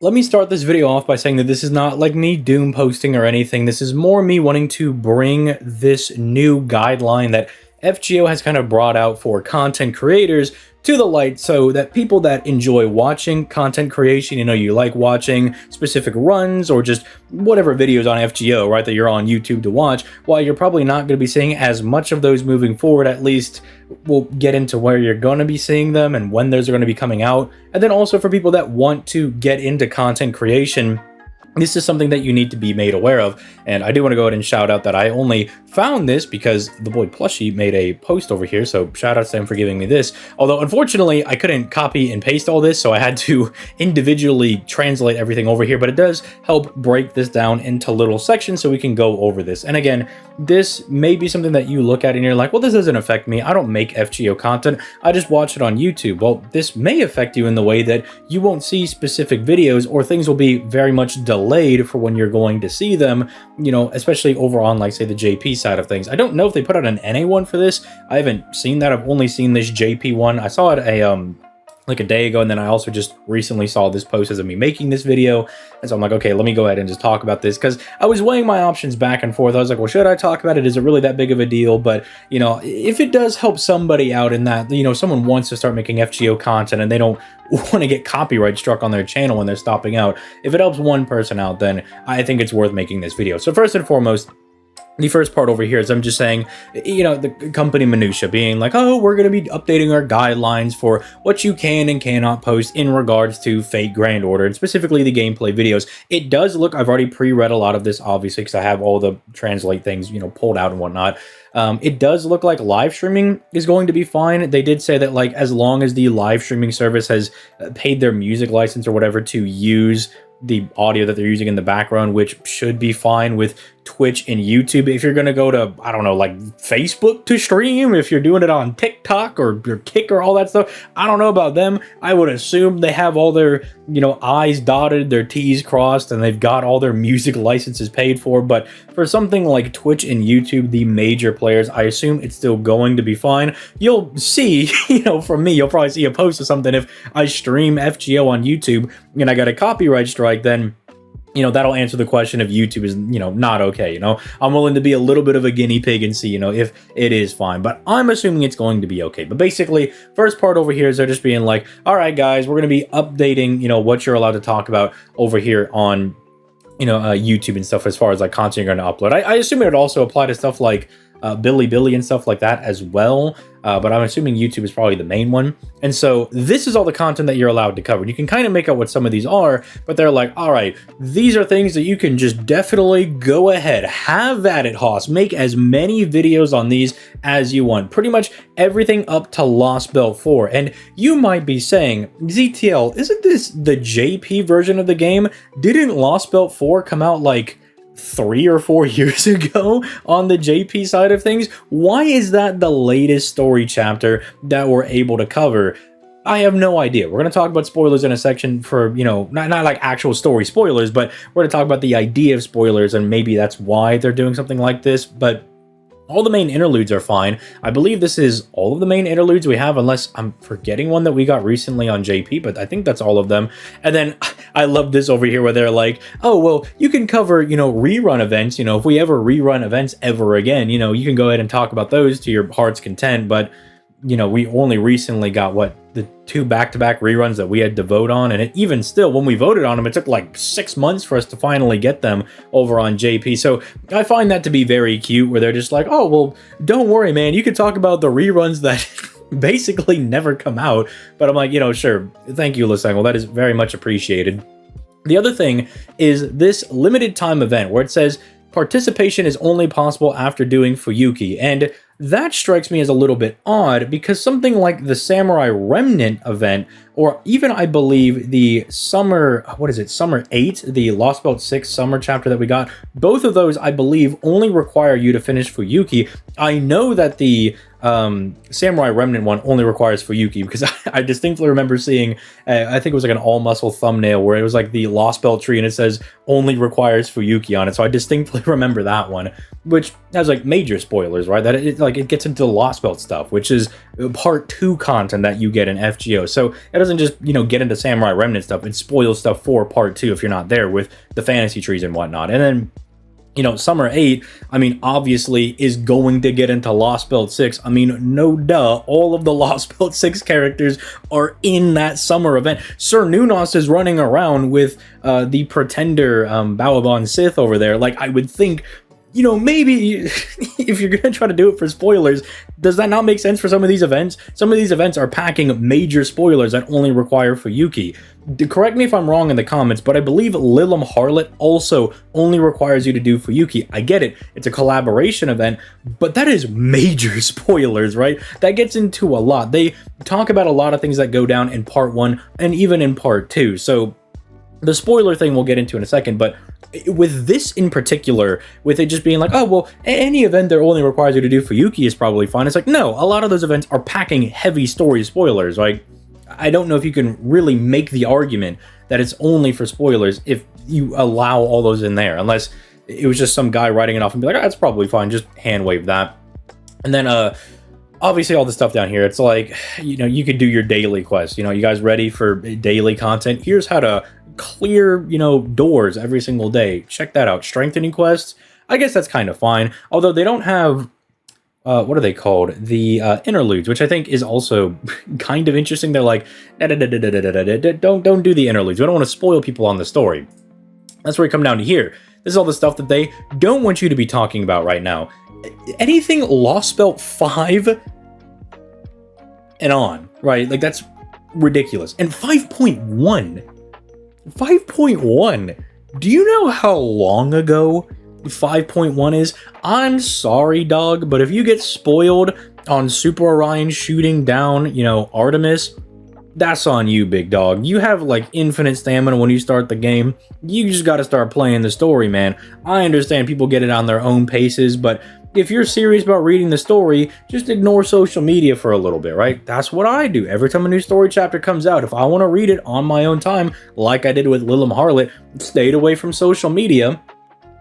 Let me start this video off by saying that this is not like me doom posting or anything. This is more me wanting to bring this new guideline that FGO has kind of brought out for content creators to the light, so that people that enjoy watching content creation, you like watching specific runs or just whatever videos on FGO, right, that you're on YouTube to watch, while you're probably not going to be seeing as much of those moving forward, at least we'll get into where you're going to be seeing them and when those are going to be coming out. And then also for people that want to get into content creation, this is something that you need to be made aware of. And I do want to go ahead and shout out that I only found this because the boy Plushie made a post over here, so shout out to him for giving me this. Although unfortunately I couldn't copy and paste all this, so I had to individually translate everything over here, but it does help break this down into little sections so we can go over this. And again, this may be something that you look at and you're like, well, this doesn't affect me. I don't make FGO content. I just watch it on YouTube. Well, this may affect you in the way that you won't see specific videos, or things will be very much delayed for when you're going to see them, especially over on, like, say, the JP side of things. I don't know if they put out an NA one for this. I haven't seen that. I've only seen this JP one. I saw it like a day ago, and then I also just recently saw this post as of me making this video, and so I'm like, okay, let me go ahead and just talk about this, because I was weighing my options back and forth. I was like, well, should I talk about it? Is it really that big of a deal? But if it does help somebody out in that, someone wants to start making FGO content and they don't want to get copyright struck on their channel when they're stopping out, if it helps one person out, then I think it's worth making this video. So first and foremost, the first part over here is I'm just saying, the company minutia, being like, oh, we're going to be updating our guidelines for what you can and cannot post in regards to Fate Grand Order, and specifically the gameplay videos. It does look, I've already pre-read a lot of this, obviously, because I have all the translate things, pulled out and whatnot. It does look like live streaming is going to be fine. They did say that, like, as long as the live streaming service has paid their music license or whatever to use the audio that they're using in the background, which should be fine with Twitch and YouTube. If you're going to go to, I don't know, like Facebook to stream, if you're doing it on TikTok or your Kick or all that stuff, I don't know about them. I would assume they have all their, I's dotted, their T's crossed, and they've got all their music licenses paid for. But for something like Twitch and YouTube, the major players, I assume it's still going to be fine. You'll see, from me, you'll probably see a post or something. If I stream FGO on YouTube and I got a copyright strike, then that'll answer the question if YouTube is, not okay. I'm willing to be a little bit of a guinea pig and see, if it is fine, but I'm assuming it's going to be okay. But basically, first part over here is they're just being like, all right, guys, we're going to be updating, what you're allowed to talk about over here on, YouTube and stuff, as far as like content you're going to upload. I assume it would also apply to stuff like Billy and stuff like that as well. But I'm assuming YouTube is probably the main one. And so this is all the content that you're allowed to cover. You can kind of make out what some of these are, but they're like, all right, these are things that you can just definitely go ahead, have at it, Hoss. Make as many videos on these as you want. Pretty much everything up to Lost Belt 4. And you might be saying, ZTL, isn't this the JP version of the game? Didn't Lost Belt 4 come out like 3 or 4 years ago on the JP side of things? Why is that the latest story chapter that we're able to cover? I have no idea. We're going to talk about spoilers in a section for, not like actual story spoilers, but we're going to talk about the idea of spoilers, and maybe that's why they're doing something like this. But all the main interludes are fine. I believe this is all of the main interludes we have, unless I'm forgetting one that we got recently on JP, but I think that's all of them. And then I love this over here where they're like, oh, well, you can cover, rerun events. If we ever rerun events ever again, you can go ahead and talk about those to your heart's content. But, we only recently got, the 2 back-to-back reruns that we had to vote on. And even still, when we voted on them, it took like 6 months for us to finally get them over on JP. So I find that to be very cute, where they're just like, oh, well, don't worry, man. You can talk about the reruns that basically never come out. But I'm like, sure. Thank you, Lasengle. That is very much appreciated. The other thing is this limited time event where it says participation is only possible after doing Fuyuki. And that strikes me as a little bit odd, because something like the Samurai Remnant event, or even I believe the Summer 8, the Lost Belt 6 summer chapter that we got, both of those I believe only require you to finish Fuyuki. I know that the Samurai Remnant one only requires Fuyuki, because I distinctly remember seeing, I think it was like an all muscle thumbnail where it was like the Lost Belt tree and it says only requires Fuyuki on it. So I distinctly remember that one, which has like major spoilers, right? That it gets into the Lost Belt stuff, which is part 2 content that you get in FGO. So it doesn't just, you know, get into Samurai Remnant stuff. It spoils stuff for part 2 if you're not there with the fantasy trees and whatnot. And then, you know, Summer 8, I mean, obviously is going to get into Lost Belt 6. I mean, no duh, all of the Lost Belt 6 characters are in that summer event. Sir Nunos is running around with the Pretender Bawabon Sith over there. Like, I would think, you know, maybe if you're going to try to do it for spoilers, does that not make sense for some of these events? Some of these events are packing major spoilers that only require Fuyuki. Correct me if I'm wrong in the comments, but I believe Lilim Harlot also only requires you to do Fuyuki. I get it, it's a collaboration event, but that is major spoilers, right? That gets into a lot. They talk about a lot of things that go down in part 1 and even in part 2. So the spoiler thing we'll get into in a second, but with this in particular, with it just being like, oh, well, any event that only requires you to do Fuyuki is probably fine. It's like, no, a lot of those events are packing heavy story spoilers. Like, I don't know if you can really make the argument that it's only for spoilers if you allow all those in there, unless it was just some guy writing it off and be like, oh, that's probably fine, just hand wave that. And then, obviously all the stuff down here, it's like, you know, you could do your daily quest. You know, you guys ready for daily content? Here's how to clear, you know, doors every single day. Check that out. Strengthening quests, I guess that's kind of fine. Although they don't have, what are they called? The interludes, which I think is also kind of interesting. They're like, don't do the interludes. We don't want to spoil people on the story. That's where we come down to here. This is all the stuff that they don't want you to be talking about right now. Anything Lost Belt 5 and on, right? Like, that's ridiculous. And 5.1. 5.1. Do you know how long ago 5.1 is? I'm sorry, dog, but if you get spoiled on Super Orion shooting down, you know, Artemis, that's on you, big dog. You have like infinite stamina when you start the game. You just got to start playing the story, man. I understand people get it on their own paces, but if you're serious about reading the story, just ignore social media for a little bit, right? That's what I do. Every time a new story chapter comes out, if I want to read it on my own time, like I did with Lilim Harlot, stayed away from social media,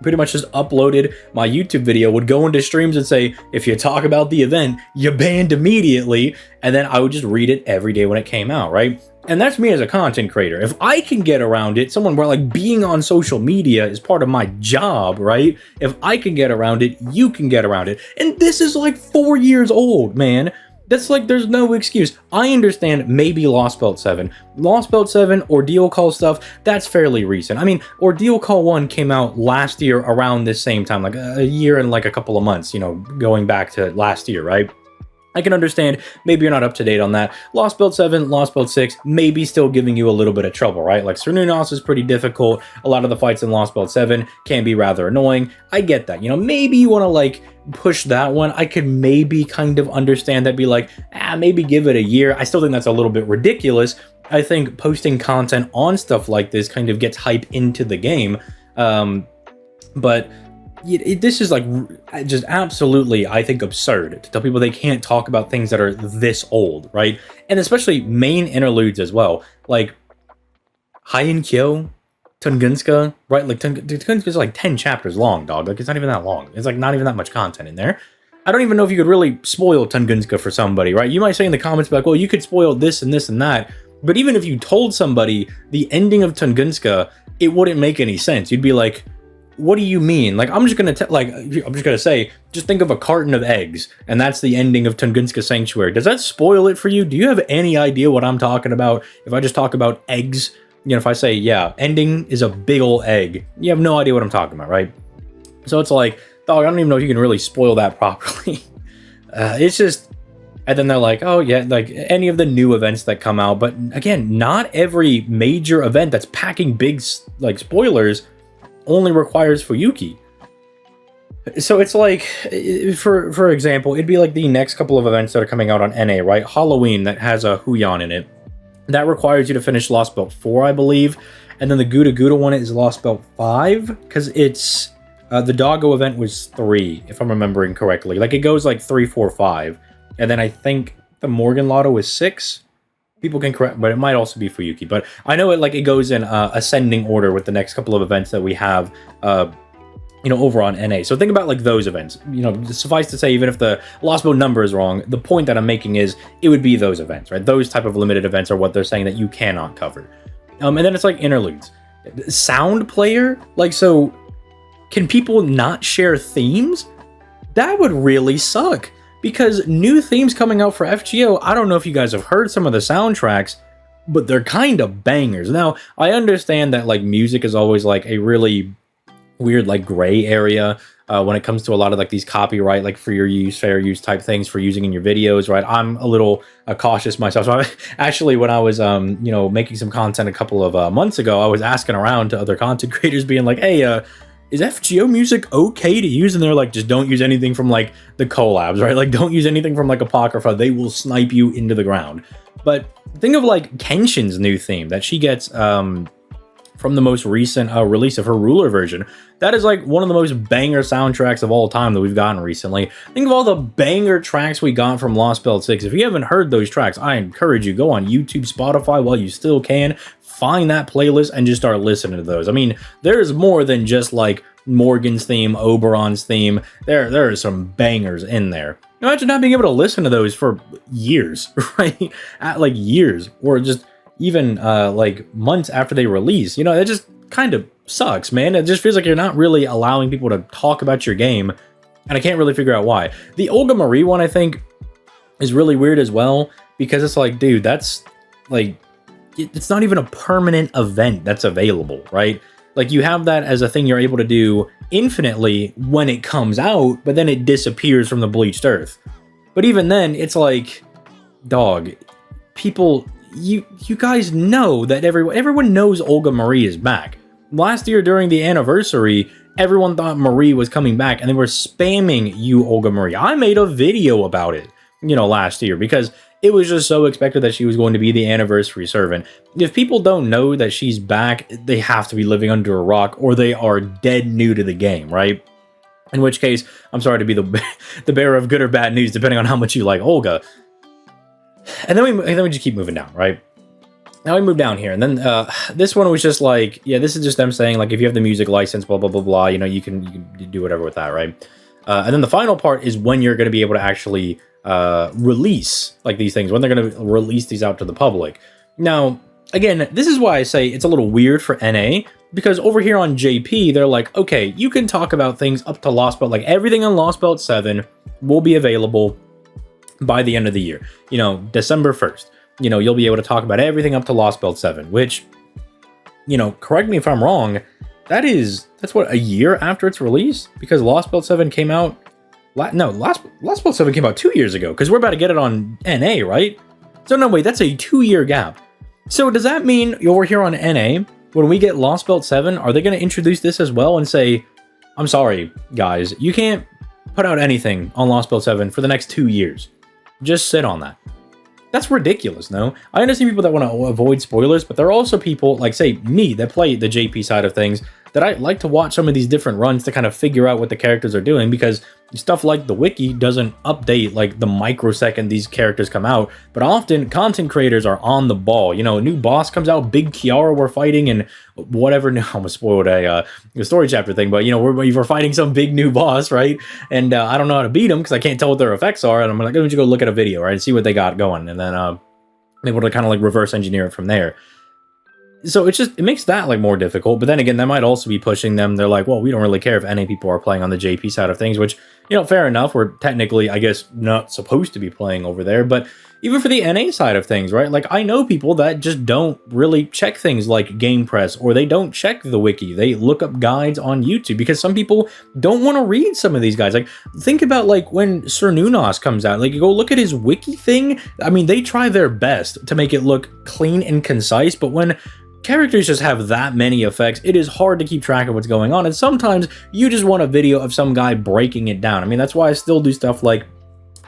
pretty much just uploaded my YouTube video, would go into streams and say, if you talk about the event, you're banned immediately, and then I would just read it every day when it came out, right? And that's me as a content creator. If I can get around it, someone where like being on social media is part of my job, right? If I can get around it, you can get around it. And this is like 4 years old, man. That's like, there's no excuse. I understand maybe Lost Belt 7. Lost Belt 7, Ordeal Call stuff, that's fairly recent. I mean, Ordeal Call 1 came out last year around this same time, like a year and like a couple of months, you know, going back to last year, right? I can understand, maybe you're not up to date on that. Lost Belt 7, Lost Belt 6, maybe still giving you a little bit of trouble, right? Like, Sir Nunos is pretty difficult. A lot of the fights in Lost Belt 7 can be rather annoying. I get that. You know, maybe you want to, like, push that one. I could maybe kind of understand that, be like, maybe give it a year. I still think that's a little bit ridiculous. I think posting content on stuff like this kind of gets hype into the game. But this is like just absolutely, I think, absurd to tell people they can't talk about things that are this old, right? And especially main interludes as well, like Haiin-kyo, Tungunska, right? Like Tungunska is like 10 chapters long, dog. Like, it's not even that long. It's like not even that much content in there. I don't even know if you could really spoil Tungunska for somebody, right? You might say in the comments, like, well, you could spoil this and this and that. But even if you told somebody the ending of Tungunska, it wouldn't make any sense. You'd be like, what do you mean? Like, I'm just gonna say, just think of a carton of eggs, and that's the ending of Tungunska Sanctuary. Does that spoil it for you? Do you have any idea what I'm talking about? If I just talk about eggs, you know, if I say, yeah, ending is a big old egg, you have no idea what I'm talking about, right? So it's like, dog, I don't even know if you can really spoil that properly. It's just, and then they're like, oh yeah, like any of the new events that come out. But again, not every major event that's packing big, like, spoilers only requires Fuyuki. So it's like, for example, it'd be like the next couple of events that are coming out on NA, right? Halloween, that has a Huyan in it. That requires you to finish Lost Belt 4, I believe. And then the Gouda Gouda one is Lost Belt 5, because it's, the Doggo event was 3, if I'm remembering correctly. Like, it goes like 3, 4, 5. and then I think the Morgan Lotto is 6. People can correct, but it might also be Fuyuki. But I know it goes in ascending order with the next couple of events that we have, over on NA. So think about like those events. Suffice to say, even if the lost mode number is wrong, the point that I'm making is it would be those events, right? Those type of limited events are what they're saying that you cannot cover. And then it's like interludes, sound player. Like, so can people not share themes? That would really suck. Because new themes coming out for FGO, I don't know if you guys have heard some of the soundtracks, but they're kind of bangers. Now, I understand that like music is always like a really weird like gray area when it comes to a lot of like these copyright, like for your use, fair use type things for using in your videos, right? I'm a little cautious myself. So actually, when I was making some content a couple of months ago, I was asking around to other content creators, being like, hey, is FGO music okay to use? And they're like, just don't use anything from like the collabs, right? Like, don't use anything from like Apocrypha. They will snipe you into the ground. But think of like Kenshin's new theme that she gets from the most recent release of her Ruler version. That is like one of the most banger soundtracks of all time that we've gotten recently. Think of all the banger tracks we got from Lost Belt 6. If you haven't heard those tracks, I encourage you, go on YouTube, Spotify while you still can. Find that playlist and just start listening to those. I mean, there's more than just like Morgan's theme, Oberon's theme. There are some bangers in there. Imagine not being able to listen to those for years, right? At like years, or just even like months after they release. That just kind of sucks, man. It just feels like you're not really allowing people to talk about your game, and I can't really figure out why. The Olga Marie one, I think, is really weird as well, because it's like, dude, that's like, it's not even a permanent event that's available, right? Like, you have that as a thing you're able to do infinitely when it comes out, but then it disappears from the bleached earth. But even then, it's like, dog, people, you guys know that everyone knows Olga Marie is back. Last year during the anniversary, everyone thought Marie was coming back, and they were spamming you, Olga Marie. I made a video about it, last year, because it was just so expected that she was going to be the anniversary servant. If people don't know that she's back, they have to be living under a rock, or they are dead new to the game, right? In which case, I'm sorry to be the bearer of good or bad news, depending on how much you like Olga. And then we just keep moving down, right? Now we move down here, and then this one was just like, yeah, this is just them saying like, if you have the music license, blah blah blah blah, you can do whatever with that, right? And then the final part is when you're going to be able to actually release like these things, when they're going to release these out to the public. Now, again, this is why I say it's a little weird for NA, because over here on JP, they're like, okay, you can talk about things up to Lost Belt, like everything on Lost Belt 7 will be available by the end of the year. December 1st. You'll be able to talk about everything up to Lost Belt 7, which, correct me if I'm wrong, that's what, a year after its release? Because Lost Belt 7 came out, Lost Belt 7 came out 2 years ago, because we're about to get it on NA, right? So no, wait, that's a 2-year gap. So does that mean over here on NA, when we get Lost Belt 7, are they going to introduce this as well and say, I'm sorry, guys, you can't put out anything on Lost Belt 7 for the next 2 years. Just sit on that. That's ridiculous, no? I understand people that want to avoid spoilers, but there are also people, like, say, me, that play the JP side of things, that I like to watch some of these different runs to kind of figure out what the characters are doing, because stuff like the wiki doesn't update like the microsecond these characters come out, but often content creators are on the ball. A new boss comes out, Big Kiara we're fighting, and whatever, I almost spoiled a story chapter thing, but we're fighting some big new boss, right? And I don't know how to beat them because I can't tell what their effects are, and I'm like, let me just go look at a video, right, and see what they got going, and then I'm able to kind of like reverse engineer it from there. So it makes that like more difficult, but then again, that might also be pushing them. They're like, well, we don't really care if any people are playing on the JP side of things, which, fair enough. We're technically, I guess, not supposed to be playing over there, but even for the NA side of things, right? Like, I know people that just don't really check things like Game Press, or they don't check the wiki. They look up guides on YouTube, because some people don't want to read some of these guides. Like, think about like when Sir Nunos comes out, like, you go look at his wiki thing. I mean, they try their best to make it look clean and concise, but when characters just have that many effects, it is hard to keep track of what's going on, and sometimes you just want a video of some guy breaking it down. I mean, that's why I still do stuff like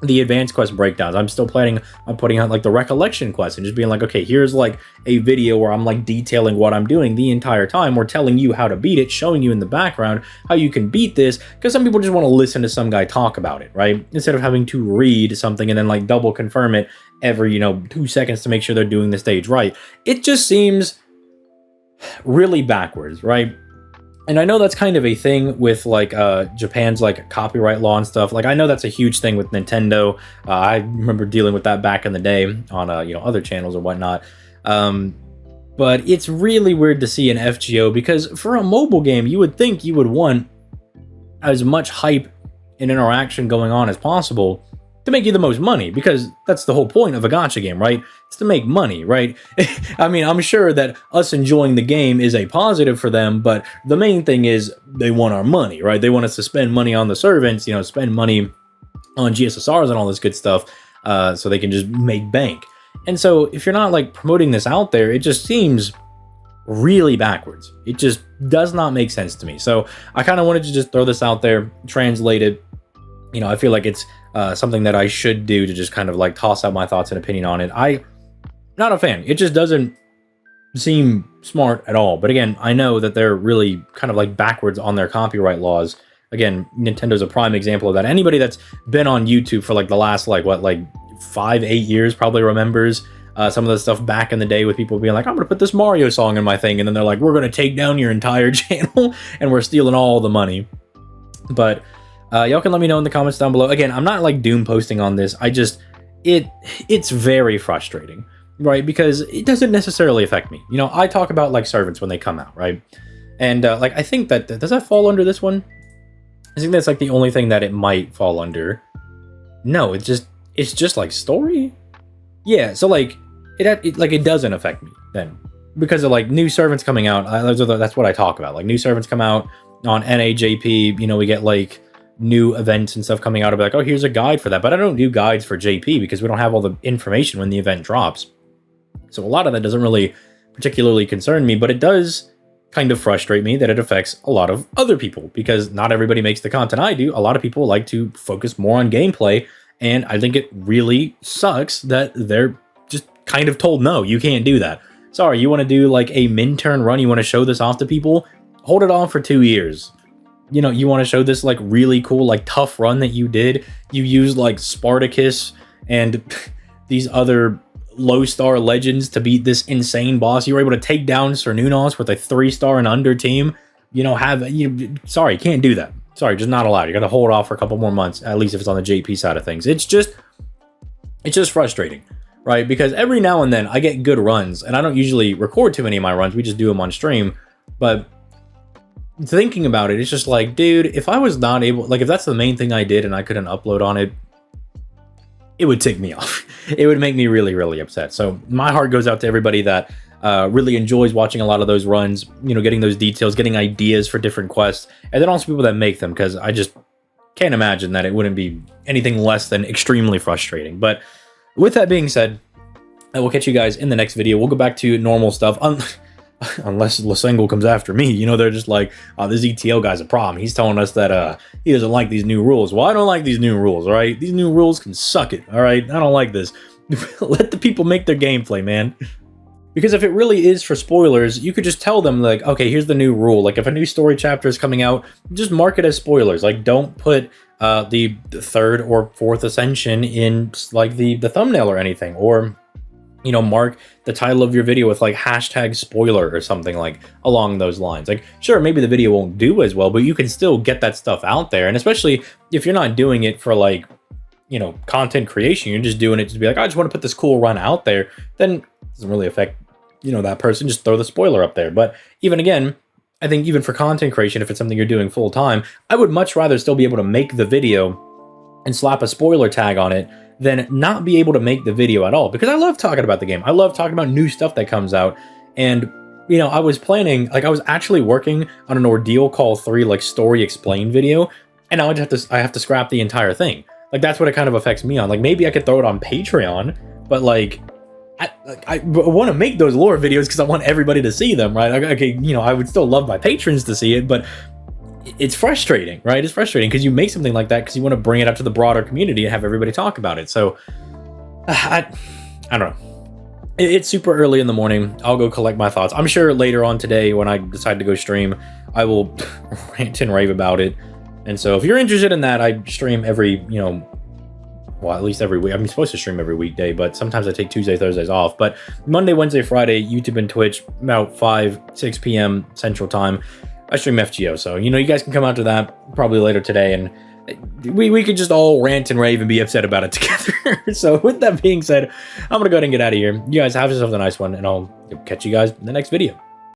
the advanced quest breakdowns. I'm still planning on putting out like the recollection quest and just being like, okay, here's like a video where I'm like detailing what I'm doing the entire time. We're telling you how to beat it, showing you in the background how you can beat this, because some people just want to listen to some guy talk about it, right? Instead of having to read something and then like double confirm it every, 2 seconds to make sure they're doing the stage right. It just seems really backwards, right? And I know that's kind of a thing with like Japan's like copyright law and stuff. Like I know that's a huge thing with Nintendo. I remember dealing with that back in the day on other channels or whatnot. But it's really weird to see an FGO, because for a mobile game, you would think you would want as much hype and interaction going on as possible to make you the most money, because that's the whole point of a gacha game, right? It's to make money, right? I mean, I'm sure that us enjoying the game is a positive for them, but the main thing is they want our money, right? They want us to spend money on the servants, spend money on GSSRs and all this good stuff, so they can just make bank. And so if you're not like promoting this out there, it just seems really backwards. It just does not make sense to me. So I kind of wanted to just throw this out there, translate it. I feel like it's something that I should do to just kind of like toss out my thoughts and opinion on it. I'm not a fan. It just doesn't seem smart at all. But again, I know that they're really kind of like backwards on their copyright laws. Again, Nintendo's a prime example of that. Anybody that's been on YouTube for like the last like 5-8 years probably remembers some of the stuff back in the day with people being like, I'm gonna put this Mario song in my thing, and then they're like, we're gonna take down your entire channel and we're stealing all the money. But y'all can let me know in the comments down below. Again, I'm not like doom posting on this. It's very frustrating, right? Because it doesn't necessarily affect me. I talk about like servants when they come out, right? And like I think that does that fall under this one? I think that's like the only thing that it might fall under. No, it's just like story. Yeah, so like it doesn't affect me then, because of like new servants coming out. That's what I talk about. Like new servants come out on NAJP. We get like new events and stuff coming out. I'll be like, oh, here's a guide for that. But I don't do guides for JP because we don't have all the information when the event drops. So a lot of that doesn't really particularly concern me, but it does kind of frustrate me that it affects a lot of other people, because not everybody makes the content I do. A lot of people like to focus more on gameplay, and I think it really sucks that they're just kind of told, no, you can't do that. Sorry, you want to do like a min-turn run, you want to show this off to people? Hold it off for 2 years. You want to show this like really cool, like tough run that you did. You used like Spartacus and these other low star legends to beat this insane boss. You were able to take down Cernunos with a 3-star and under team. Sorry, can't do that. Sorry, just not allowed. You got to hold off for a couple more months, at least if it's on the JP side of things. It's just frustrating, right? Because every now and then I get good runs, and I don't usually record too many of my runs. We just do them on stream. But thinking about it, it's just like, dude, if I was not able, like if that's the main thing I did and I couldn't upload on it, it would tick me off. It would make me really, really upset. So my heart goes out to everybody that really enjoys watching a lot of those runs, getting those details, getting ideas for different quests, and then also people that make them, because I just can't imagine that it wouldn't be anything less than extremely frustrating. But with that being said, I will catch you guys in the next video. We'll go back to normal stuff. Unless Lasengle comes after me, they're just like, oh, this ETL guy's a problem. He's telling us that he doesn't like these new rules. Well, I don't like these new rules, all right? These new rules can suck it, all right? I don't like this. Let the people make their gameplay, man. Because if it really is for spoilers, you could just tell them, like, okay, here's the new rule. Like, if a new story chapter is coming out, just mark it as spoilers. Like, don't put the third or fourth ascension in, like, the thumbnail or anything. Or mark the title of your video with like hashtag spoiler or something like along those lines. Like, sure, maybe the video won't do as well, but you can still get that stuff out there. And especially if you're not doing it for like, content creation, you're just doing it to be like, I just want to put this cool run out there, then it doesn't really affect, that person. Just throw the spoiler up there. But even again, I think even for content creation, if it's something you're doing full time, I would much rather still be able to make the video and slap a spoiler tag on it than not be able to make the video at all, because I love talking about the game. I love talking about new stuff that comes out. And I was planning, like I was actually working on an Ordeal Call 3 like story explain video, and now I have to scrap the entire thing. Like, that's what it kind of affects me on. Like, maybe I could throw it on Patreon, but like I want to make those lore videos because I want everybody to see them, right? Like, okay, I would still love my patrons to see it, but it's frustrating, right? It's frustrating because you make something like that because you want to bring it out to the broader community and have everybody talk about it. So I don't know. It's super early in the morning. I'll go collect my thoughts. I'm sure later on today when I decide to go stream, I will rant and rave about it. And so if you're interested in that, I stream every, well, at least every week. I'm supposed to stream every weekday, but sometimes I take Tuesday, Thursdays off. But Monday, Wednesday, Friday, YouTube and Twitch, about 5, 6 p.m. Central Time, I stream FGO. So, you guys can come out to that probably later today, and we could just all rant and rave and be upset about it together. So with that being said, I'm going to go ahead and get out of here. You guys have yourself a nice one, and I'll catch you guys in the next video.